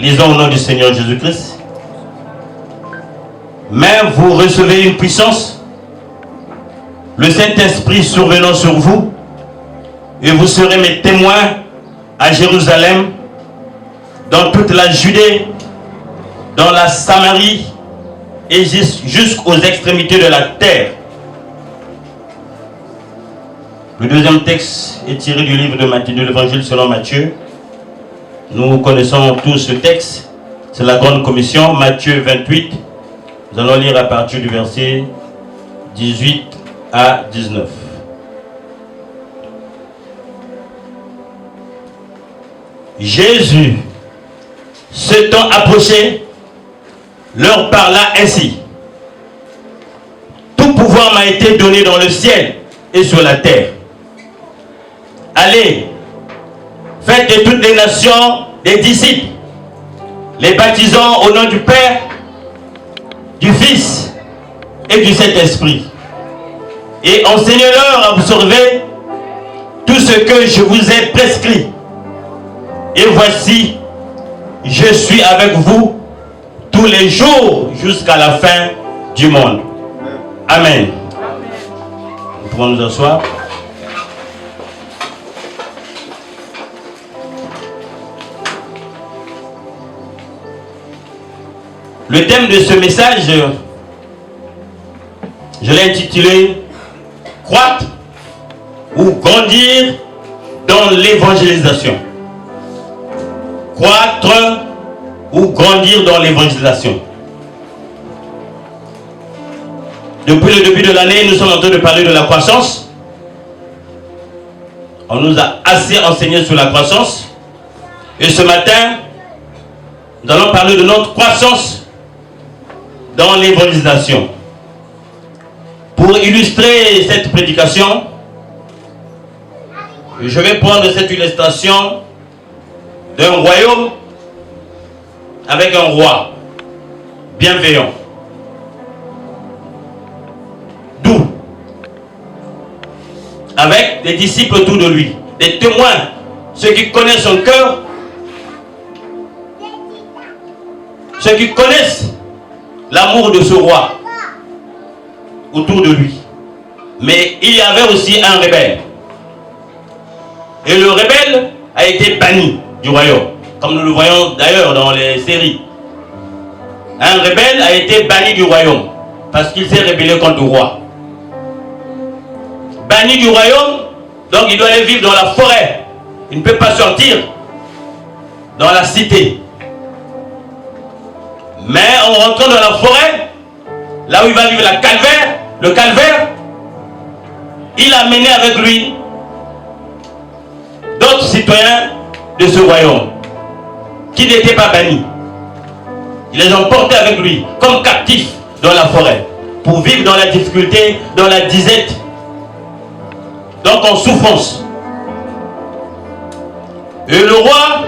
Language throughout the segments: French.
Lisons au nom du Seigneur Jésus-Christ. Mais vous recevez une puissance, le Saint-Esprit survenant sur vous, et vous serez mes témoins à Jérusalem, dans toute la Judée, dans la Samarie et jusqu'aux extrémités de la terre. Le deuxième texte est tiré du livre de Matthieu, de l'Évangile selon Matthieu. Nous connaissons tous ce texte. C'est la grande commission, Matthieu 28. Nous allons lire à partir du verset 18 à 19. Jésus, s'étant approché, leur parla ainsi. Tout pouvoir m'a été donné dans le ciel et sur la terre. Allez, faites de toutes les nations des disciples, les baptisant au nom du Père, du Fils et du Saint-Esprit. Et enseignez-leur à observer tout ce que je vous ai prescrit. Et voici, je suis avec vous tous les jours jusqu'à la fin du monde. Amen. Nous pouvons nous asseoir. Le thème de ce message, je l'ai intitulé « Croître ou grandir dans l'évangélisation ». Croître ou grandir dans l'évangélisation. Depuis le début de l'année, nous sommes en train de parler de la croissance. On nous a assez enseigné sur la croissance. Et ce matin, nous allons parler de notre croissance dans l'évangélisation. Pour illustrer cette prédication, je vais prendre cette illustration d'un royaume avec un roi bienveillant, doux, avec des disciples autour de lui, des témoins, ceux qui connaissent son cœur, ceux qui connaissent l'amour de ce roi autour de lui. Mais il y avait aussi un rebelle. Et le rebelle a été banni du royaume, comme nous le voyons d'ailleurs dans les séries. Un rebelle a été banni du royaume parce qu'il s'est rébellé contre le roi. Banni du royaume, donc il doit aller vivre dans la forêt. Il ne peut pas sortir dans la cité. Mais en rentrant dans la forêt, là où il va vivre le calvaire, il a mené avec lui d'autres citoyens de ce royaume qui n'étaient pas bannis. Il les a emportés avec lui comme captifs dans la forêt pour vivre dans la difficulté, dans la disette, donc en souffrance. Et le roi,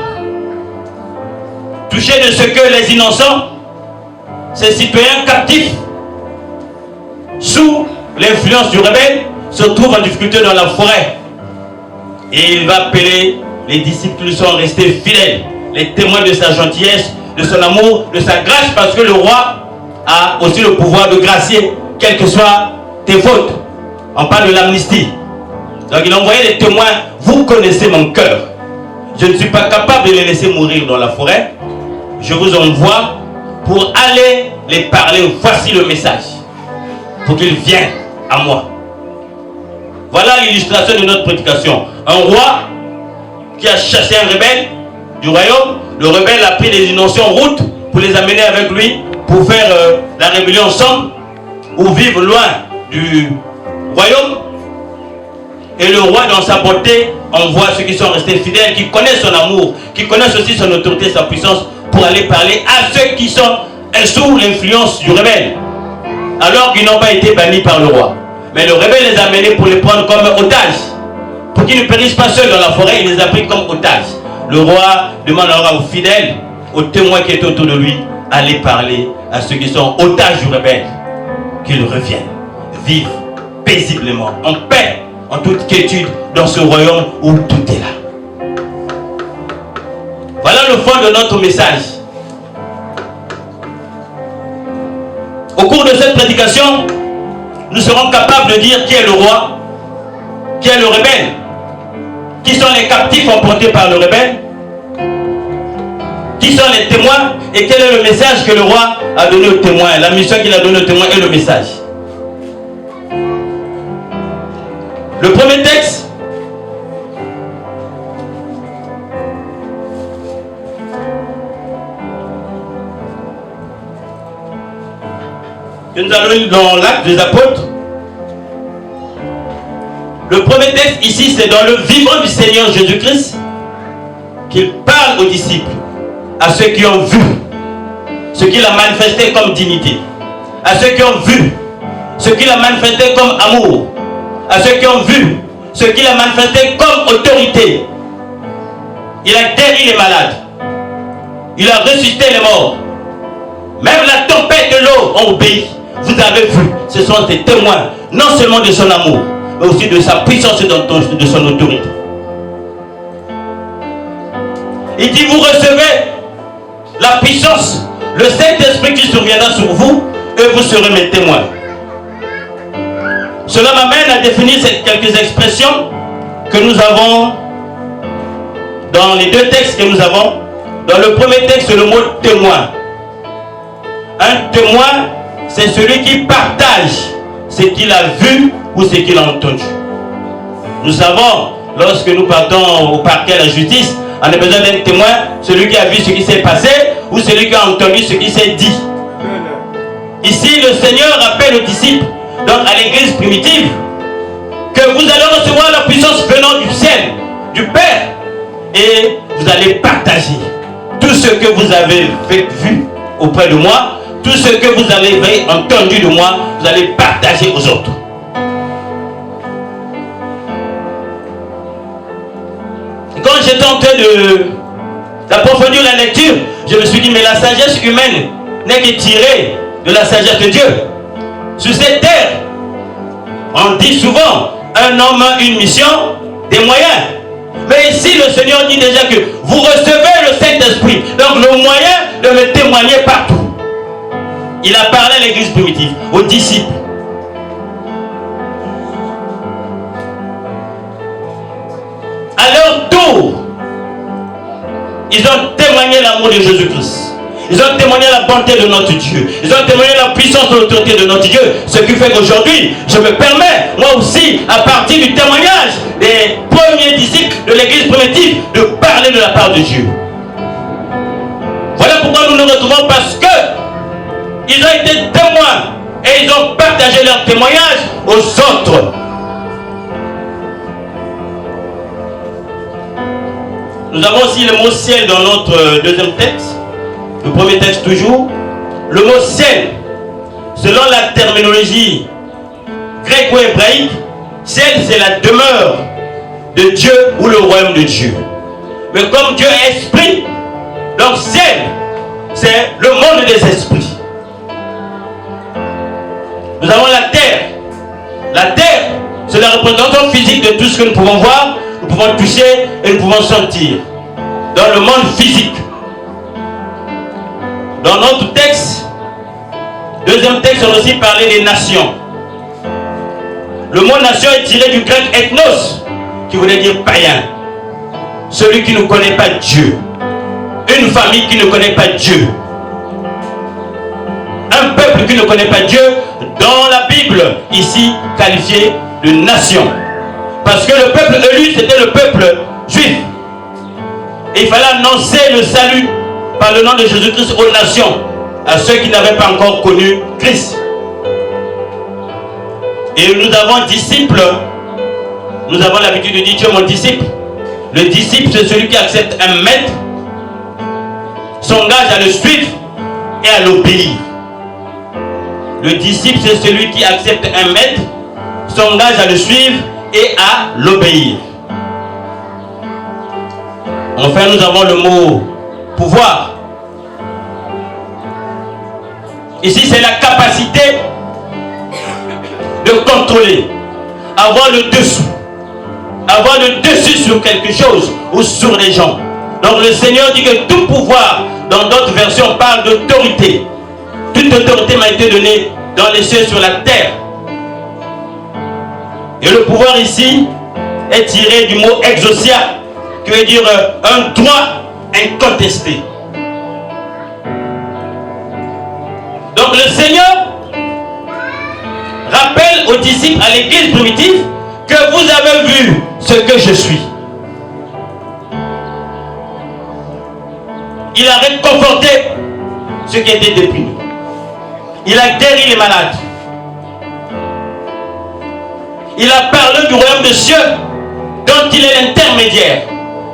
touché de ce que les innocents, ces citoyens captifs, sous l'influence du rebelle, se trouvent en difficulté dans la forêt. Et il va appeler les disciples qui lui sont restés fidèles, les témoins de sa gentillesse, de son amour, de sa grâce, parce que le roi a aussi le pouvoir de gracier, quelles que soient tes fautes. On parle de l'amnistie. Donc il a envoyé les témoins, vous connaissez mon cœur. Je ne suis pas capable de les laisser mourir dans la forêt. Je vous envoie pour aller les parler. Voici le message. Pour qu'ils viennent à moi. Voilà l'illustration de notre prédication. Un roi qui a chassé un rebelle du royaume. Le rebelle a pris les innocents en route pour les amener avec lui pour faire la rébellion ensemble ou vivre loin du royaume. Et le roi, dans sa bonté, envoie ceux qui sont restés fidèles, qui connaissent son amour, qui connaissent aussi son autorité, sa puissance, pour aller parler à ceux qui sont sous l'influence du rebelle, alors qu'ils n'ont pas été bannis par le roi. Mais le rebelle les a menés pour les prendre comme otages, pour qu'ils ne périssent pas seuls dans la forêt. Il les a pris comme otages. Le roi demande alors aux fidèles, aux témoins qui étaient autour de lui, aller parler à ceux qui sont otages du rebelle, qu'ils reviennent, vivre paisiblement, en paix, en toute quiétude, dans ce royaume où tout est là. Voilà le fond de notre message. Au cours de cette prédication, nous serons capables de dire qui est le roi, qui est le rebelle, qui sont les captifs emportés par le rebelle, qui sont les témoins et quel est le message que le roi a donné aux témoins, la mission qu'il a donnée aux témoins et le message. Le premier texte que nous allons lire dans l'Acte des Apôtres. Le premier texte ici, c'est dans le vivant du Seigneur Jésus-Christ qu'il parle aux disciples, à ceux qui ont vu ce qu'il a manifesté comme dignité, à ceux qui ont vu ce qu'il a manifesté comme amour, à ceux qui ont vu ce qu'il a manifesté comme autorité. Il a guéri les malades, il a ressuscité les morts, même la tempête de l'eau ont obéi. Vous avez vu, ce sont des témoins, non seulement de son amour, mais aussi de sa puissance et de son autorité. Il dit, vous recevez la puissance, le Saint-Esprit qui surviendra sur vous, et vous serez mes témoins. Cela m'amène à définir quelques expressions que nous avons dans les deux textes que nous avons. Dans le premier texte, c'est le mot témoin. Un témoin, c'est celui qui partage ce qu'il a vu ou ce qu'il a entendu. Nous savons, lorsque nous partons au parquet de la justice, on a besoin d'un témoin, celui qui a vu ce qui s'est passé ou celui qui a entendu ce qui s'est dit. Ici, le Seigneur rappelle aux disciples, donc à l'église primitive, que vous allez recevoir la puissance venant du ciel, du Père, et vous allez partager tout ce que vous avez vu auprès de moi, tout ce que vous avez entendu de moi, vous allez partager aux autres. Et quand j'étais en train d'approfondir la lecture, je me suis dit, mais la sagesse humaine n'est que tirée de la sagesse de Dieu. Sur cette terre, on dit souvent, un homme a une mission, des moyens. Mais ici, le Seigneur dit déjà que vous recevez le Saint-Esprit. Donc le moyen de me témoigner partout. Il a parlé à l'église primitive, aux disciples. À leur tour, ils ont témoigné l'amour de Jésus-Christ. Ils ont témoigné la bonté de notre Dieu. Ils ont témoigné la puissance de l'autorité de notre Dieu. Ce qui fait qu'aujourd'hui, je me permets, moi aussi, à partir du témoignage des premiers disciples de l'église primitive, de parler de la part de Dieu. Voilà pourquoi nous nous retrouvons, parce que ils ont été témoins et ils ont partagé leur témoignage aux autres. Nous avons aussi le mot ciel dans notre deuxième texte. Le premier texte toujours. Le mot ciel, selon la terminologie gréco-hébraïque, ciel c'est la demeure de Dieu ou le royaume de Dieu. Mais comme Dieu est esprit, donc ciel c'est le monde des esprits. Nous avons la terre. La terre, c'est la représentation physique de tout ce que nous pouvons voir, nous pouvons toucher et nous pouvons sentir. Dans le monde physique. Dans notre texte, deuxième texte, on a aussi parlé des nations. Le mot nation est tiré du grec ethnos, qui voulait dire païen. Celui qui ne connaît pas Dieu. Une famille qui ne connaît pas Dieu. Un peuple qui ne connaît pas Dieu, dans la Bible, ici, qualifié de nation. Parce que le peuple élu, c'était le peuple juif. Et il fallait annoncer le salut par le nom de Jésus-Christ aux nations, à ceux qui n'avaient pas encore connu Christ. Et nous avons disciples, nous avons l'habitude de dire tu es mon disciple. Le disciple, c'est celui qui accepte un maître, s'engage à le suivre et à l'obéir. Le disciple, c'est celui qui accepte un maître, s'engage à le suivre et à l'obéir. Enfin, nous avons le mot pouvoir. Ici, c'est la capacité de contrôler, avoir le dessous. Avoir le dessus sur quelque chose ou sur les gens. Donc le Seigneur dit que tout pouvoir, dans d'autres versions, parle d'autorité. Toute autorité m'a été donnée dans les cieux et sur la terre. Et le pouvoir ici est tiré du mot exousia, qui veut dire un droit incontesté. Donc le Seigneur rappelle aux disciples, à l'église primitive, que vous avez vu ce que je suis. Il a réconforté ceux qui étaient déprimés. Il a guéri les malades. Il a parlé du royaume des cieux dont il est l'intermédiaire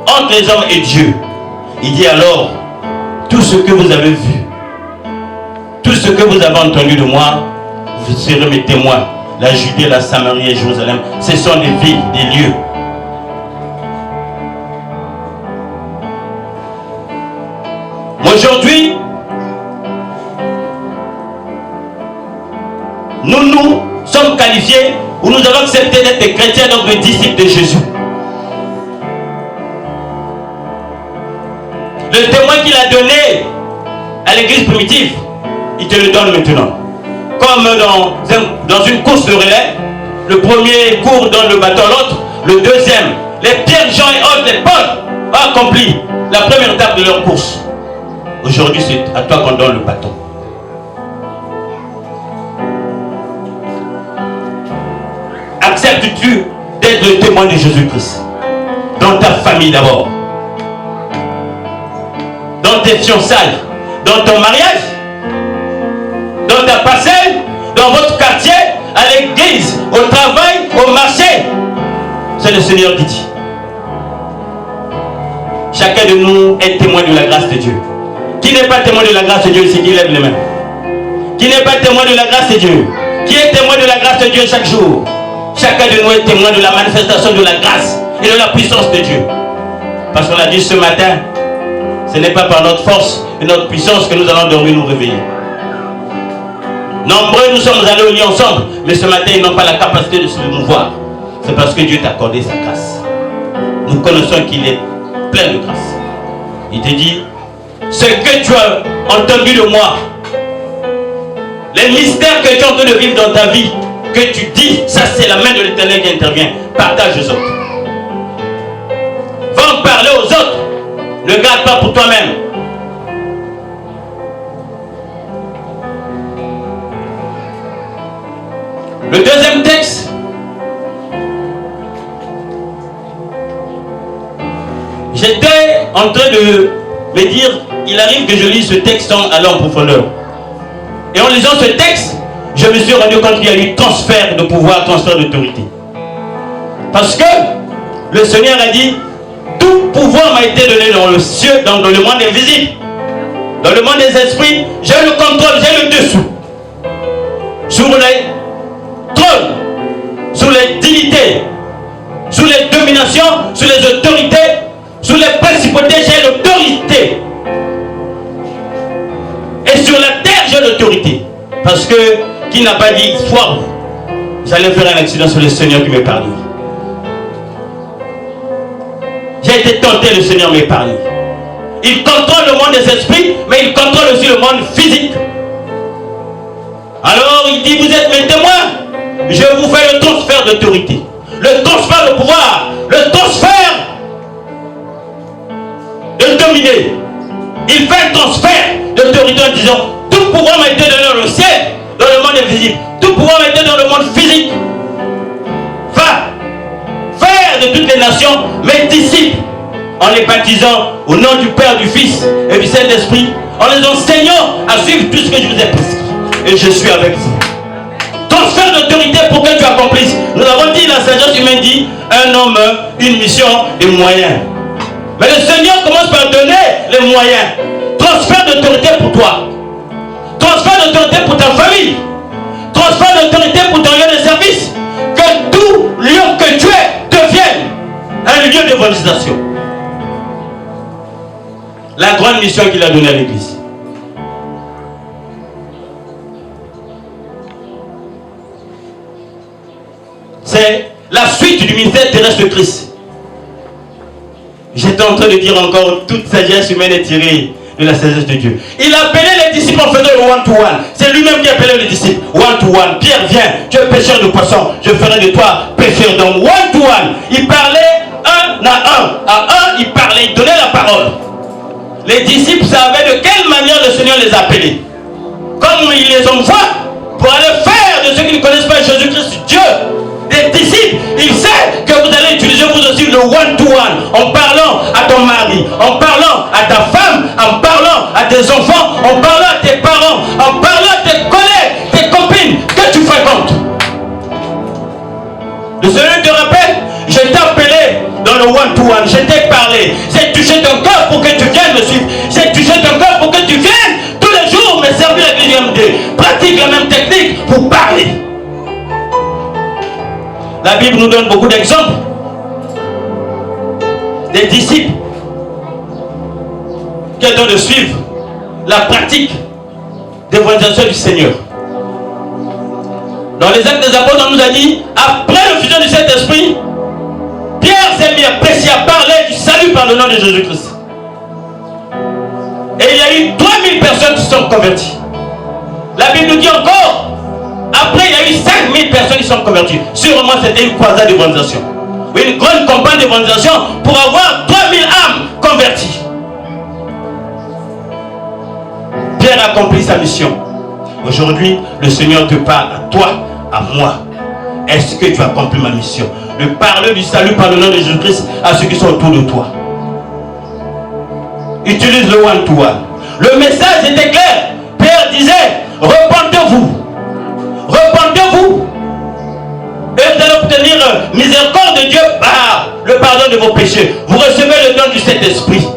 entre les hommes et Dieu. Il dit alors, tout ce que vous avez vu, tout ce que vous avez entendu de moi, vous serez mes témoins. La Judée, la Samarie et Jérusalem, ce sont des villes, des lieux. Aujourd'hui, nous sommes qualifiés, ou nous avons accepté d'être des chrétiens, donc des disciples de Jésus. Le témoin qu'il a donné à l'église primitive, il te le donne maintenant. Comme dans une course de relais, le premier court donne le bâton à l'autre, le deuxième, les Pierre, Jean et autres, les Paul, ont accompli la première étape de leur course. Aujourd'hui, c'est à toi qu'on donne le bâton. Acceptes-tu d'être le témoin de Jésus-Christ? Dans ta famille d'abord, dans tes fiançailles, dans ton mariage, dans ta parcelle, dans votre quartier, à l'église, au travail, au marché. C'est le Seigneur qui dit. Chacun de nous est témoin de la grâce de Dieu. Qui n'est pas témoin de la grâce de Dieu, c'est qui lève les mains. Qui n'est pas témoin de la grâce de Dieu? Qui est témoin de la grâce de Dieu chaque jour? Chacun de nous est témoin de la manifestation de la grâce et de la puissance de Dieu. Parce qu'on a dit ce matin, ce n'est pas par notre force et notre puissance que nous allons dormir, nous réveiller. Nombreux nous sommes allés au lit ensemble, mais ce matin ils n'ont pas la capacité de se mouvoir. C'est parce que Dieu t'a accordé sa grâce. Nous connaissons qu'il est plein de grâce. Il te dit, ce que tu as entendu de moi, les mystères que tu es en train de vivre dans ta vie, que tu dis, ça c'est la main de l'Éternel qui intervient, partage aux autres. Va en parler aux autres. Ne garde pas pour toi-même. Le deuxième texte, j'étais en train de me dire, il arrive que je lis ce texte sans aller en profondeur. Et en lisant ce texte, je me suis rendu compte qu'il y a eu transfert de pouvoir, transfert d'autorité. Parce que le Seigneur a dit, tout pouvoir m'a été donné dans le ciel, dans le monde invisible. Dans le monde des esprits, j'ai le contrôle, j'ai le dessous. Sur les trônes, sur les dignités, sur les dominations, sur les autorités, sur les principautés, j'ai l'autorité. Et sur la terre, j'ai l'autorité. Parce que, qui n'a pas dit, foi, j'allais faire un accident sur le Seigneur qui m'épargne. J'ai été tenté, le Seigneur m'épargne. Il contrôle le monde des esprits, mais il contrôle aussi le monde physique. Alors il dit, vous êtes mes témoins. Je vous fais le transfert d'autorité. Le transfert de pouvoir. Le transfert de dominer. Il fait un transfert d'autorité en disant, tout pouvoir m'a été donné dans le ciel, dans le monde invisible. Tout pouvoir m'a été dans le monde physique. Va faire de toutes les nations mes disciples, en les baptisant au nom du Père, du Fils et du Saint-Esprit, en les enseignant à suivre tout ce que je vous ai prescrit. Et je suis avec vous. Transfert d'autorité pour que tu accomplisses. Nous avons dit, la sagesse humaine dit, un homme, une mission, des moyens. Mais le Seigneur commence par donner les moyens. Transfert d'autorité pour toi. Transfert d'autorité pour ta famille. Transfert d'autorité pour ton lieu de service. Que tout lieu que tu es devienne un lieu d'évangélisation. La grande mission qu'il a donnée à l'Église. C'est la suite du ministère terrestre de Christ. J'étais en train de dire encore, toute sagesse humaine est tirée de la sagesse de Dieu. Il appelait les disciples en faisant le one-to-one. C'est lui-même qui appelait les disciples. One-to-one. Pierre, viens, tu es pêcheur de poissons. Je ferai de toi pêcheur d'hommes. One-to-one. Il parlait un à un. À un, il parlait, il donnait la parole. Les disciples savaient de quelle manière le Seigneur les appelait. Comme il les envoie pour aller faire de ceux qui ne connaissent pas Jésus-Christ, Dieu, des disciples, il sait que vous allez utiliser vous aussi le one-to-one, en parlant à ton mari, en parlant à ta femme, en parlant à tes enfants, en parlant à tes parents, en parlant à tes collègues, tes copines que tu fréquentes. Le Seigneur te rappelle, je t'ai appelé dans le one-to-one, je t'ai parlé, j'ai touché ton cœur pour que tu viennes me suivre, j'ai touché ton cœur pour que tu viennes tous les jours me servir avec l'IMD, pratique la même technique pour parler. La Bible nous donne beaucoup d'exemples des disciples qui ont de suivre la pratique d'évangélisation du Seigneur. Dans les Actes des Apôtres, on nous a dit, après le fusion du Saint-Esprit, Pierre s'est mis à prêcher, à parler du salut par le nom de Jésus-Christ. Et il y a eu 3000 personnes qui sont converties. La Bible nous dit encore, après il y a eu 5000 personnes qui sont converties. Sûrement c'était une croisade d'évangélisation. Une grande campagne d'évangélisation pour avoir 3000 âmes converties. Pierre a accompli sa mission. Aujourd'hui, le Seigneur te parle à toi, à moi. Est-ce que tu as accompli ma mission? De parler du salut par le nom de Jésus-Christ à ceux qui sont autour de toi. Utilise le one-to-one. Le message était clair. Pierre disait, repentez-vous. Repentez-vous. Et vous allez obtenir miséricorde de Dieu par le pardon de vos péchés. Vous recevez le don du Saint-Esprit.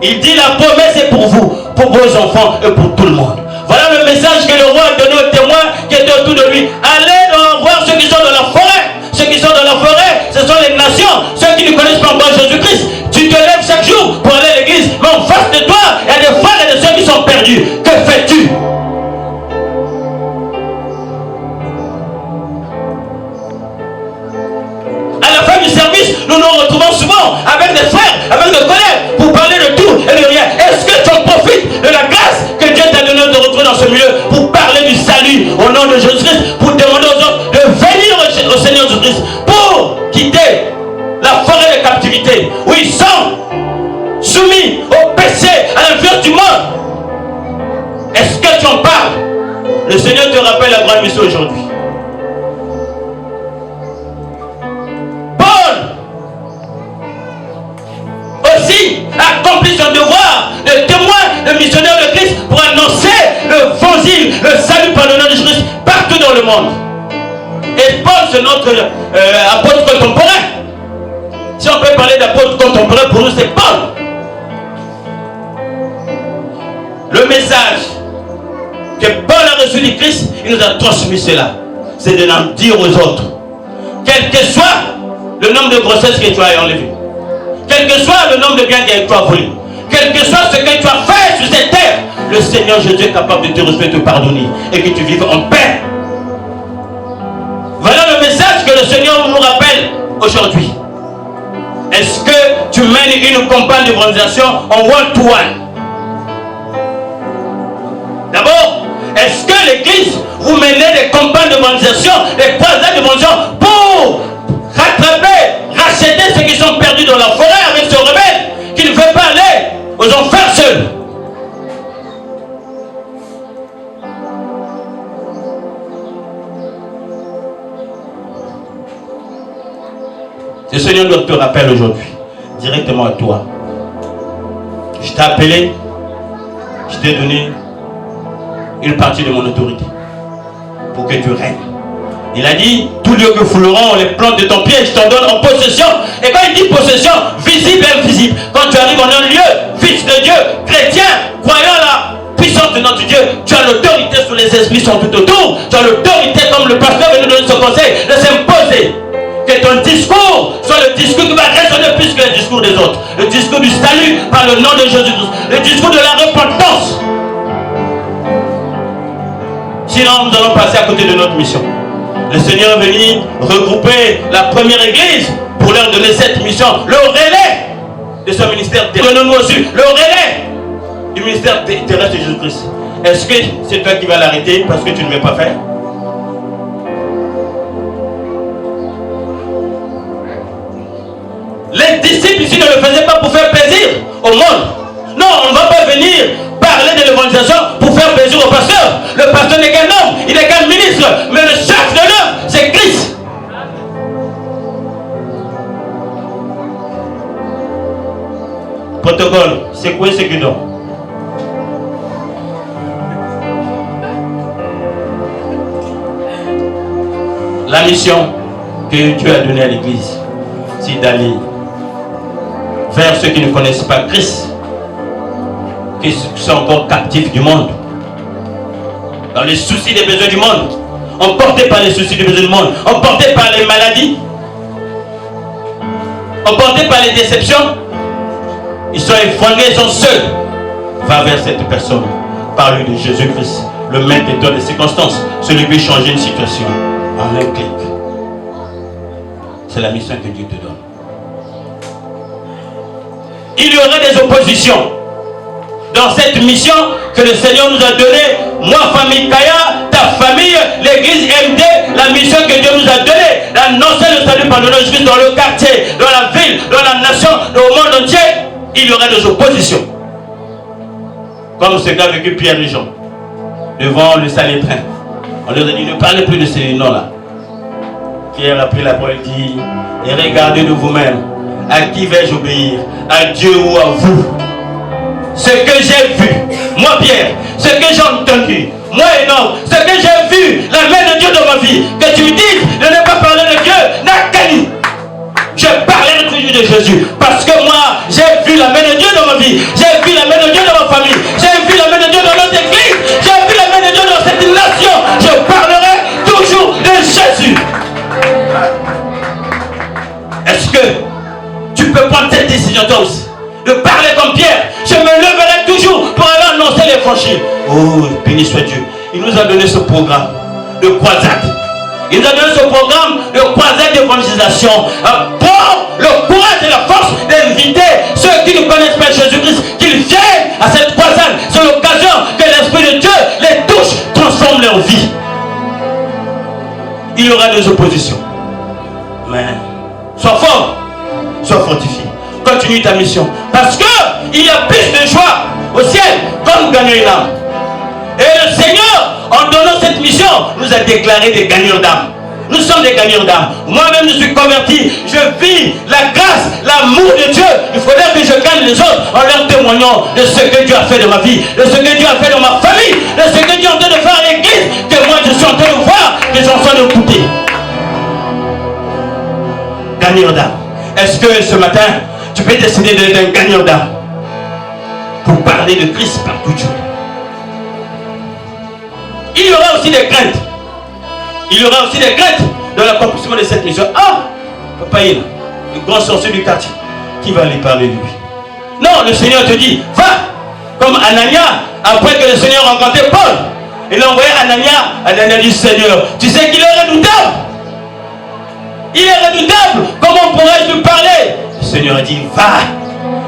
Il dit la promesse est pour vous, pour vos enfants et pour tout le monde. Voilà le message que le roi a donné aux témoins qui étaient autour de lui. Allez voir ceux qui sont dans la forêt. Ceux qui sont dans la forêt, ce sont les nations. Ceux qui ne connaissent pas encore Jésus-Christ. Tu te lèves chaque jour pour aller à l'église. Mais en face de toi, il y a des frères et des sœurs qui sont perdus. Que fais-tu? À la fin du service, nous nous retrouvons souvent avec des frères, avec des collègues, pour parler de tout et de rien. Est-ce que tu en profites de la grâce que Dieu t'a donné de retrouver dans ce milieu pour parler du salut au nom de Jésus-Christ, pour demander aux autres de venir au Seigneur Jésus-Christ, pour quitter la forêt de captivité où ils sont soumis au péché, à l'influence du monde? Est-ce que tu en parles? Le Seigneur te rappelle la grande mission aujourd'hui. Accomplit son devoir de témoin, de missionnaire de Christ pour annoncer l'évangile, le salut par le nom de Jésus partout dans le monde. Et Paul, c'est notre apôtre contemporain. Si on peut parler d'apôtre contemporain, pour nous c'est Paul. Le message que Paul a reçu du Christ, il nous a transmis cela. C'est de l'en dire aux autres. Quel que soit le nombre de grossesses que tu as enlevé, quel que soit le nombre de biens que tu as volé, quel que soit ce que tu as fait sur cette terre, le Seigneur Jésus est capable de te recevoir et de te pardonner et que tu vives en paix. Voilà le message que le Seigneur nous rappelle aujourd'hui. Est-ce que tu mènes une campagne d'évangélisation en one-to-one? D'abord, est-ce que l'église, vous menez des campagnes d'évangélisation, des croisades d'évangélisation pour rattraper, racheter ceux qui sont perdus dans la forêt avec ce rebelle qui ne veut pas aller aux enfers seuls? Le Seigneur doit te rappeler aujourd'hui, directement à toi. Je t'ai appelé, je t'ai donné une partie de mon autorité pour que tu règnes. Il a dit, tout lieu que fouleront les plantes de ton pied, je t'en donne en possession. Et quand il dit possession, visible et invisible, quand tu arrives en un lieu, fils de Dieu, chrétien, croyant à la puissance de notre Dieu, tu as l'autorité sur les esprits qui sont tout autour. Tu as l'autorité, comme le pasteur vient nous donner son conseil, de s'imposer. Que ton discours soit le discours qui va résonner plus que le discours des autres. Le discours du salut par le nom de Jésus-Christ. Le discours de la repentance. Sinon, nous allons passer à côté de notre mission. Le Seigneur est venu regrouper la première église pour leur donner cette mission. Le relais de son ministère. Donnons-nous aussi le relais du ministère terrestre de Jésus-Christ. Est-ce que c'est toi qui vas l'arrêter parce que tu ne veux pas faire? Les disciples ici ne le faisaient pas pour faire plaisir au monde. Non, on ne va pas venir parler de l'évangélisation pour faire plaisir au pasteur. Le pasteur n'est qu'un homme, il n'est qu'un ministre, mais le chef de l'œuvre, c'est Christ. Protocole, secouez ce guidon. La mission que Dieu a donnée à l'église, c'est d'aller vers ceux qui ne connaissent pas Christ, qui sont encore captifs du monde, dans les soucis des besoins du monde, emportés par les soucis des besoins du monde, emportés par les maladies, emportés par les déceptions. Ils sont effondrés, ils sont seuls. Va vers cette personne, parle de Jésus-Christ, le maître de toutes les circonstances, celui qui peut changer une situation en un clic. C'est la mission que Dieu te donne. Il y aura des oppositions dans cette mission que le Seigneur nous a donnée. Moi, famille Kaya, ta famille, l'église MD, la mission que Dieu nous a donnée, d'annoncer le salut par le nom de Jésus dans le quartier, dans la ville, dans la nation, dans le monde entier. Il y aura des oppositions. Comme ce qu'a vécu Pierre et Jean devant le Salétrin. On leur a dit, ne parlez plus de ces noms-là. Pierre a pris la parole et dit, et regardez de vous-même, à qui vais-je obéir, à Dieu ou à vous? Ce que j'ai vu, moi Pierre, ce que j'ai entendu, moi Enoch, ce que j'ai vu, la main de Dieu dans ma vie, que tu me dises de ne pas parler de Dieu, n'a qu'à nous. Je parlerai toujours de Jésus, parce que moi, j'ai vu la main de Dieu dans ma vie, j'ai vu la main de Dieu dans ma famille, j'ai vu la main de Dieu dans notre église, j'ai vu la main de Dieu dans cette nation. Je parlerai toujours de Jésus. Est-ce que tu peux prendre cette décision toi aussi, de parler comme Pierre? Je me leverai toujours pour aller annoncer l'évangile. Oh, béni soit Dieu. Il nous a donné ce programme de croisade. Il nous a donné ce programme de croisade d'évangélisation pour le courage et la force d'inviter ceux qui ne connaissent pas Jésus-Christ, qu'ils viennent à cette croisade. C'est l'occasion que l'Esprit de Dieu les touche, transforme leur vie. Il y aura des oppositions. Mais sois fort, sois fortifié. Continue ta mission. Parce qu'il y a plus de joie au ciel comme gagner une âme. Et le Seigneur, en donnant cette mission, nous a déclaré des gagneurs d'âme. Nous sommes des gagneurs d'âme. Moi-même, je suis converti. Je vis la grâce, l'amour de Dieu. Il faudrait que je gagne les autres en leur témoignant de ce que Dieu a fait de ma vie, de ce que Dieu a fait dans ma famille, de ce que Dieu est en train de faire à l'église, que moi je suis en train de voir, que je suis en train d'écouter. Gagneur d'âme. Est-ce que ce matin, tu peux décider d'être un gagneur d'âme pour parler de Christ partout Dieu? Il y aura aussi des craintes. Il y aura aussi des craintes dans l'accomplissement de cette mission. Ah, Papa Hil, le grand sorcier du quartier, qui va aller parler de lui? Non, le Seigneur te dit, va, comme Anania, après que le Seigneur a rencontré Paul, il a envoyé Anania. Anania dit, Seigneur, tu sais qu'il est redoutable. Il est redoutable. Comment pourrais-je lui parler? Le Seigneur a dit, va,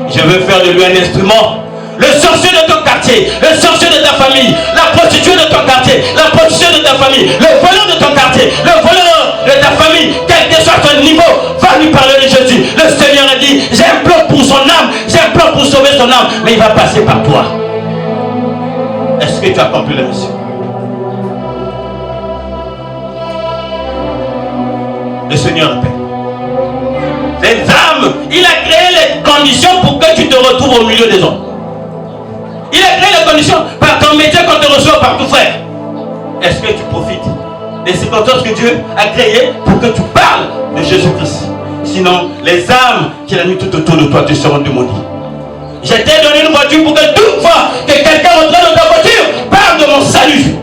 je veux faire de lui un instrument. Le sorcier de ton quartier, le sorcier de ta famille, la prostituée de ton quartier, la prostituée de ta famille, le voleur de ton quartier, le voleur de ta famille, quel que soit ton niveau, va lui parler de Jésus. Le Seigneur a dit, j'ai un plan pour son âme, j'ai un plan pour sauver son âme, mais il va passer par toi. Est-ce que tu as accompli la mission? Le Seigneur appelle. Les âmes, il a créé les conditions pour que tu te retrouves au milieu des hommes. Il a créé les conditions par ton métier qu'on te reçoit partout, frère. Est-ce que tu profites des circonstances que Dieu a créées pour que tu parles de Jésus-Christ? Sinon, les âmes qu'il a mis tout autour de toi te seront demandées. Je t'ai donné une voiture pour que toute fois que quelqu'un rentre dans ta voiture, parle de mon salut.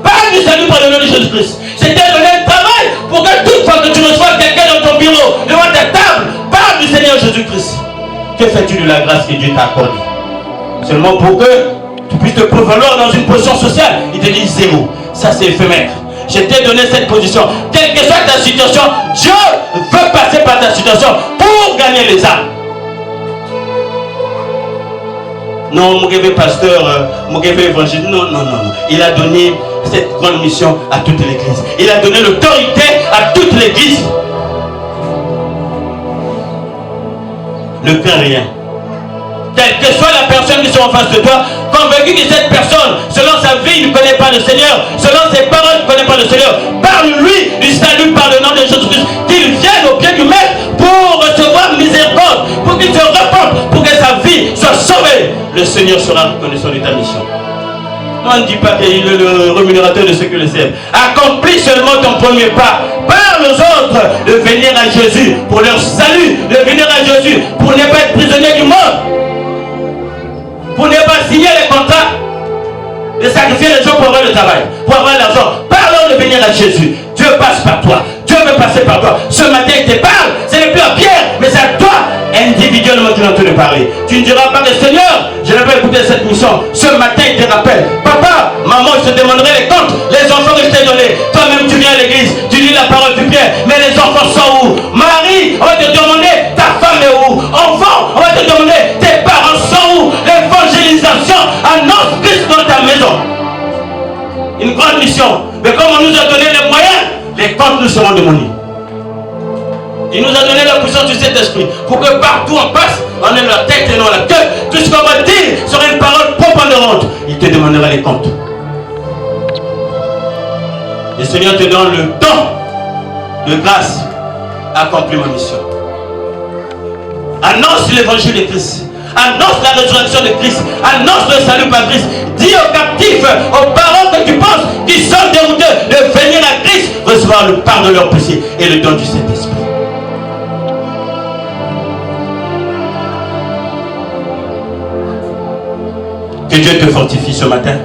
Parle du salut par le nom de Jésus-Christ. Je t'ai donné un travail pour que toute fois que tu reçois quelqu'un dans ton bureau, devant ta table, parle du Seigneur Jésus-Christ. Que fais-tu de la grâce que Dieu t'a accordée? Seulement pour que tu puisses te prévaloir dans une position sociale. Il te dit zéro. Ça c'est éphémère. Je t'ai donné cette position. Quelle que soit ta situation, Dieu veut passer par ta situation pour gagner les âmes. non, mon pasteur, mon évangile. Non, non, non, non. Il a donné cette grande mission à toute l'église. Il a donné l'autorité à toute l'église. Ne crains rien. Quelle que soit la personne qui soit en face de toi, convaincu que cette personne, selon sa vie, ne connaît pas le Seigneur, selon ses paroles, ne connaît pas le Seigneur, parle-lui du salut par le nom de Jésus-Christ, qu'il vienne au pied du Maître pour recevoir miséricorde, pour qu'il se repente, pour que sa vie soit sauvée. Le Seigneur sera reconnaissant de ta mission. On ne dit pas qu'il est le rémunérateur de ceux qui le servent. Accomplis seulement ton premier pas. Parle aux autres de venir à Jésus pour leur salut, de venir à Jésus pour ne pas être prisonnier du monde. Pour ne pas signer les contrats, de sacrifier les gens pour avoir le travail, pour avoir l'argent. Parlons de venir à Jésus. Dieu passe par toi. Dieu veut passer par toi. Ce matin, il te parle. Ce n'est plus à Pierre, mais c'est à toi. Individuellement, tu l'entends de parler. Tu ne diras pas, Seigneur, je n'ai pas écouté cette mission. Ce matin, il te rappelle. Papa, maman, je te demanderai les comptes. Les enfants que je t'ai donnés. Toi-même, tu viens à l'église. Tu lis la parole du Pierre. Mais les enfants sont où? Marie, on va te demander, ta femme est où? Enfant, on va te demander, tes parents sont où? L'évangélisation annonce Christ dans ta maison. Une grande mission. Mais comme on nous a donné les moyens, les comptes nous seront demandés. Il nous a donné la puissance du Saint-Esprit pour que partout on passe, on ait la tête et non la queue. Tout ce qu'on va dire sera une parole propre. Il te demandera les comptes. Le Seigneur te donne le don de grâce à accomplir ma mission. Annonce l'évangile de Christ. Annonce la résurrection de Christ. Annonce le salut par Christ. Dis aux captifs, aux parents que tu penses qui sont déroutés de venir à Christ, recevoir le pardon de leurs péchés et le don du Saint-Esprit. Que Dieu te fortifie ce matin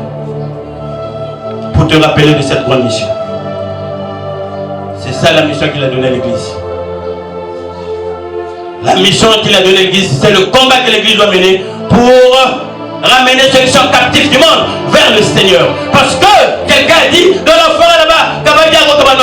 pour te rappeler de cette grande mission. C'est ça la mission qu'il a donnée à l'Église. La mission qu'il a donnée à l'Église, c'est le combat que l'Église doit mener pour ramener ceux qui sont captifs du monde vers le Seigneur. Parce que quelqu'un a dit dans la forêt là-bas,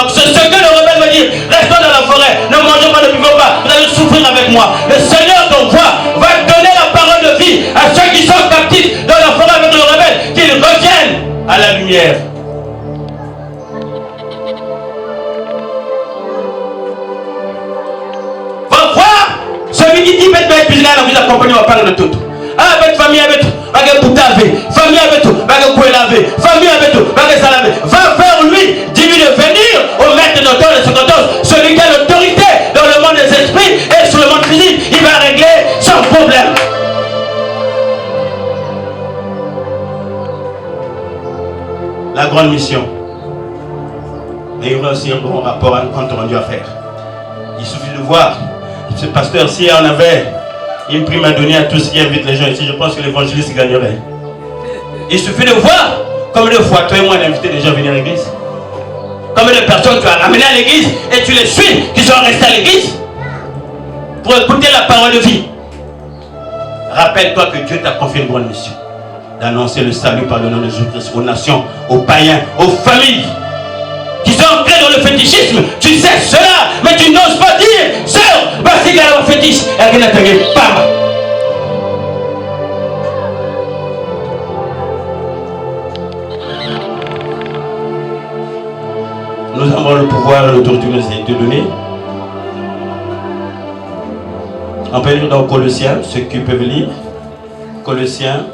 c'est ce que le rebelle va dire. Restons dans la forêt, ne mangeons pas, ne buvons pas, vous allez souffrir avec moi. Le Seigneur t'envoie, va donner la parole de vie à ceux qui sont captifs dans la forêt avec le rebelle, qu'ils reviennent à la lumière. Va voir celui qui dit bête bête puis là vous accompagnez au parler de tout. Ah bête famille avec tout, va que tout laver, famille avec tout, va que quoi laver, famille avec tout, va que ça laver. Va vers lui, dis-lui de venir au maître de l'auteur de 50 ans, celui qui a l'autorité dans le monde des esprits et sur le monde physique, il va régler sans problème. La grande mission. Mais il y aura aussi un grand rapport, un compte rendu à faire. Il suffit de voir. Ce pasteur, si on avait une prime à donner à tous qui invitent les gens ici, je pense que l'évangéliste gagnerait. Il suffit de voir combien de fois toi et moi on a invité les gens à venir à l'église. Combien de personnes tu as ramenées à l'église et tu les suis, qui sont restés à l'église pour écouter la parole de vie. Rappelle-toi que Dieu t'a confié une grande mission d'annoncer le salut par le nom de Jésus-Christ aux nations, aux païens, aux familles qui sont ancrés dans le fétichisme. Tu sais cela, mais tu n'oses pas dire, sœur, parce qu'il y a un fétiche, et qu'il n'a pas. Nous avons le pouvoir et l'autorité de nous est donnée. On peut lire dans Colossiens, ceux qui peuvent lire. Colossiens,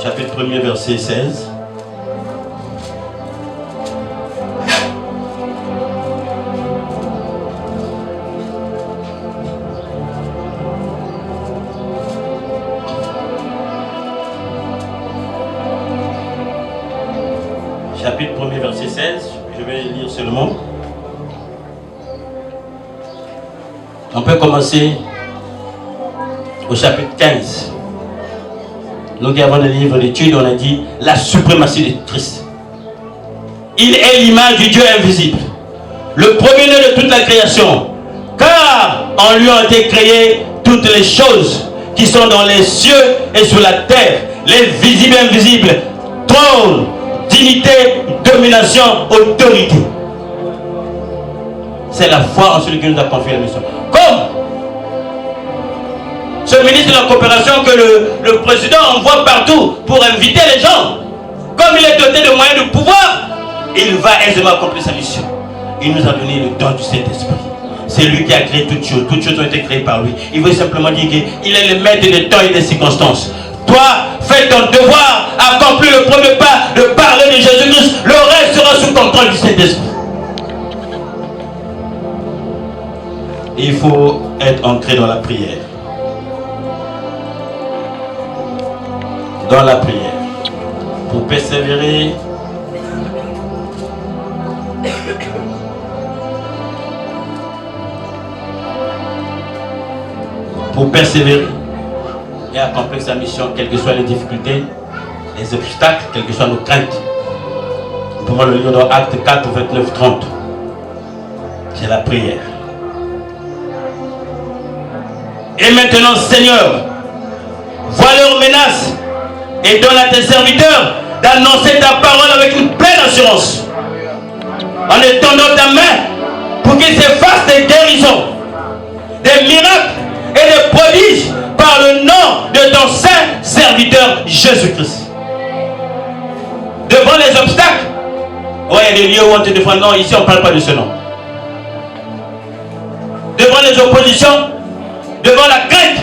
chapitre 1er, verset 16. Chapitre 1er, verset 16, je vais lire seulement. On peut commencer au chapitre 15. Nous qui avons le livre d'études, on a dit la suprématie de Christ. Il est l'image du Dieu invisible, le premier-né de toute la création, car en lui ont été créées toutes les choses qui sont dans les cieux et sur la terre, les visibles et invisibles, trône, dignité, domination, autorité. C'est la foi en celui qui nous a confié la mission. Comme Ce ministre de la coopération que le président envoie partout pour inviter les gens. Comme il est doté de moyens de pouvoir, il va aisément accomplir sa mission. Il nous a donné le don du Saint-Esprit. C'est lui qui a créé toutes choses. Toutes choses ont été créées par lui. Il veut simplement dire qu'il est le maître des temps et des circonstances. Toi, fais ton devoir, accomplis le premier pas de parler de Jésus-Christ. Le reste sera sous contrôle du Saint-Esprit. Il faut être ancré dans la prière. Dans la prière. Pour persévérer, et accomplir sa mission, quelles que soient les difficultés, les obstacles, quelles que soient nos craintes. Nous pouvons le lire dans Actes 4, 29, 30. C'est la prière. Et maintenant, Seigneur, vois leurs menaces et donne à tes serviteurs d'annoncer ta parole avec une pleine assurance. En étendant ta main pour qu'ils s'effacent des guérisons, des miracles et des prodiges par le nom de ton saint serviteur Jésus-Christ. Devant les obstacles, ouais, il y a des lieux où on te défend. Non, ici on ne parle pas de ce nom. Devant les oppositions, devant la crainte,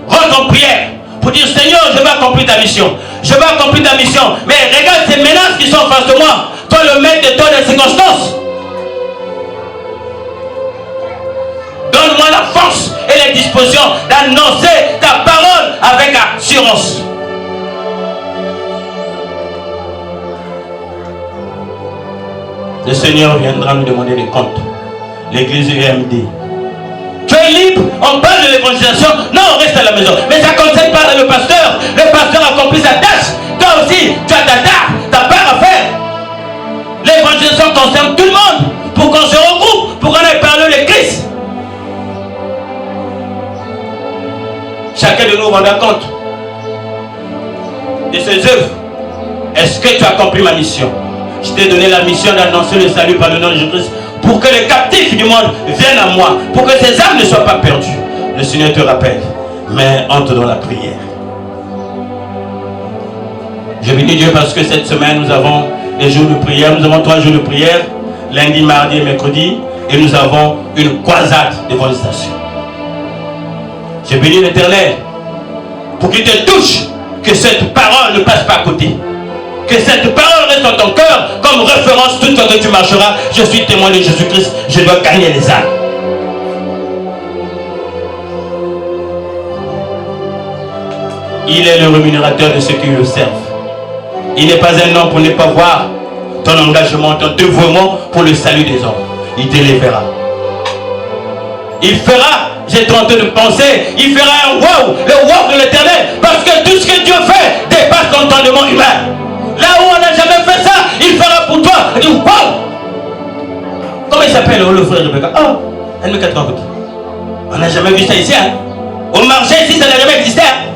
rentre en prière pour dire Seigneur, je vais accomplir ta mission. Je vais accomplir ta mission. Mais regarde ces menaces qui sont en face de moi. Toi le maître de toi des circonstances. Donne-moi la force et les dispositions d'annoncer ta parole avec assurance. Le Seigneur viendra nous demander des comptes. L'église UMD. Tu es libre, on parle de l'évangélisation. Non, on reste à la maison. Mais ça ne concerne pas le pasteur. Le pasteur accomplit sa tâche. Toi aussi, tu as ta part à faire. L'évangélisation concerne tout le monde. Pour qu'on se regroupe, pour qu'on aille parler de Christ. Chacun de nous rendra compte de ses œuvres. Est-ce que tu as accompli ma mission? Je t'ai donné la mission d'annoncer le salut par le nom de Jésus-Christ pour que les captifs du monde viennent à moi, pour que ces âmes ne soient pas perdues. Le Seigneur te rappelle, mais entre dans la prière. Je bénis Dieu parce que cette semaine nous avons des jours de prière. Nous avons 3 jours de prière, lundi, mardi et mercredi, et nous avons une croisade d'évangélisation. Je bénis l'Éternel pour qu'il te touche, que cette parole ne passe pas à côté. Que cette parole reste dans ton cœur comme référence toute fois que tu marcheras. Je suis témoin de Jésus-Christ, je dois gagner les âmes. Il est le rémunérateur de ceux qui le servent. Il n'est pas un homme pour ne pas voir ton engagement, ton dévouement pour le salut des hommes. Il t'élèvera. Il fera, j'étais en train de penser, il fera un wow, le wow de l'Éternel, parce que tout ce que Dieu fait dépasse l'entendement humain. Là où on n'a jamais fait ça, il fera pour toi. Il dit, wow! Comment il s'appelle le frère Rebecca? Oh, elle me 4 ans. On n'a jamais vu ça ici. Hein? Au marché ici, ça n'a jamais existé. Hein?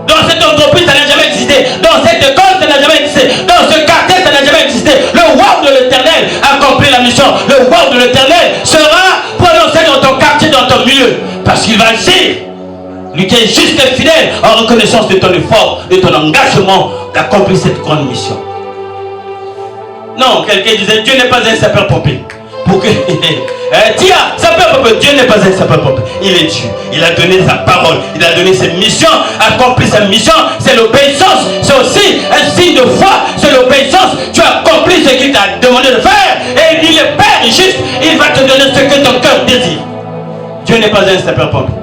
Dans cette entreprise, ça n'a jamais existé. Dans cette école, ça n'a jamais existé. Dans ce quartier, ça n'a jamais existé. Le wow de l'Éternel accomplit la mission. Le wow de l'Éternel sera prononcé dans ton quartier, dans ton milieu. Parce qu'il va agir. Lui qui est juste et fidèle en reconnaissance de ton effort, de ton engagement d'accomplir cette grande mission. Non, quelqu'un disait Dieu n'est pas un sapeur-pompier. Pour que Tia, sapeur-pompier, Dieu n'est pas un sapeur-pompier. Il est Dieu. Il a donné sa parole. Il a donné ses missions. Accomplir sa mission, c'est l'obéissance. C'est aussi un signe de foi. C'est l'obéissance. Tu as accompli ce qu'il t'a demandé de faire. Et il dit le Père est juste. Il va te donner ce que ton cœur désire. Dieu n'est pas un sapeur-pompier.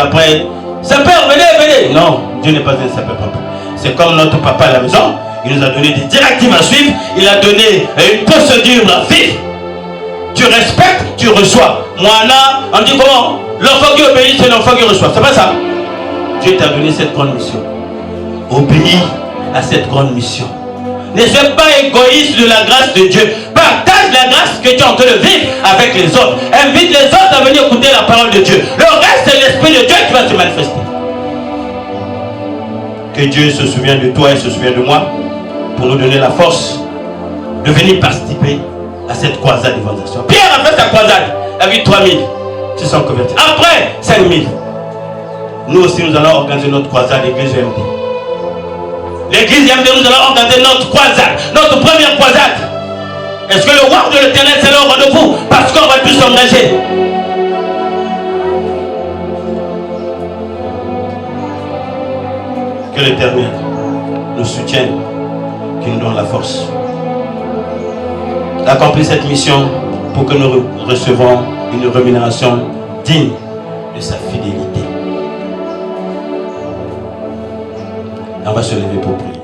Après, sapeur, venez. Non, Dieu n'est pas un sapeur-pompier. C'est comme notre papa à la maison. Il nous a donné des directives à suivre. Il a donné une procédure à vivre. Tu respectes, tu reçois. Moi, là, on dit comment? L'enfant qui obéit, c'est l'enfant qui reçoit. C'est pas ça. Dieu t'a donné cette grande mission. Obéis à cette grande mission. Ne sois pas égoïste de la grâce de Dieu. Partage la grâce que tu es en train de vivre avec les autres. Invite les autres à venir écouter la parole de Dieu. Le reste, c'est l'Esprit de Dieu qui va se manifester. Que Dieu se souvienne de toi et se souvienne de moi pour nous donner la force de venir participer à cette croisade d'évangélisation. Pierre a fait sa croisade avec 3000 qui sont convertis. Après, 5000. nous aussi nous allons organiser notre croisade l'église UMD. L'église UMD, nous allons organiser notre croisade, notre première croisade. Est-ce que le roi de l'Éternel c'est le rendez-vous? Parce qu'on va tous s'engager. Que l'Éternel nous soutienne, qu'il nous donne la force d'accomplir cette mission pour que nous recevons une rémunération digne de sa fidélité. On va se lever pour prier.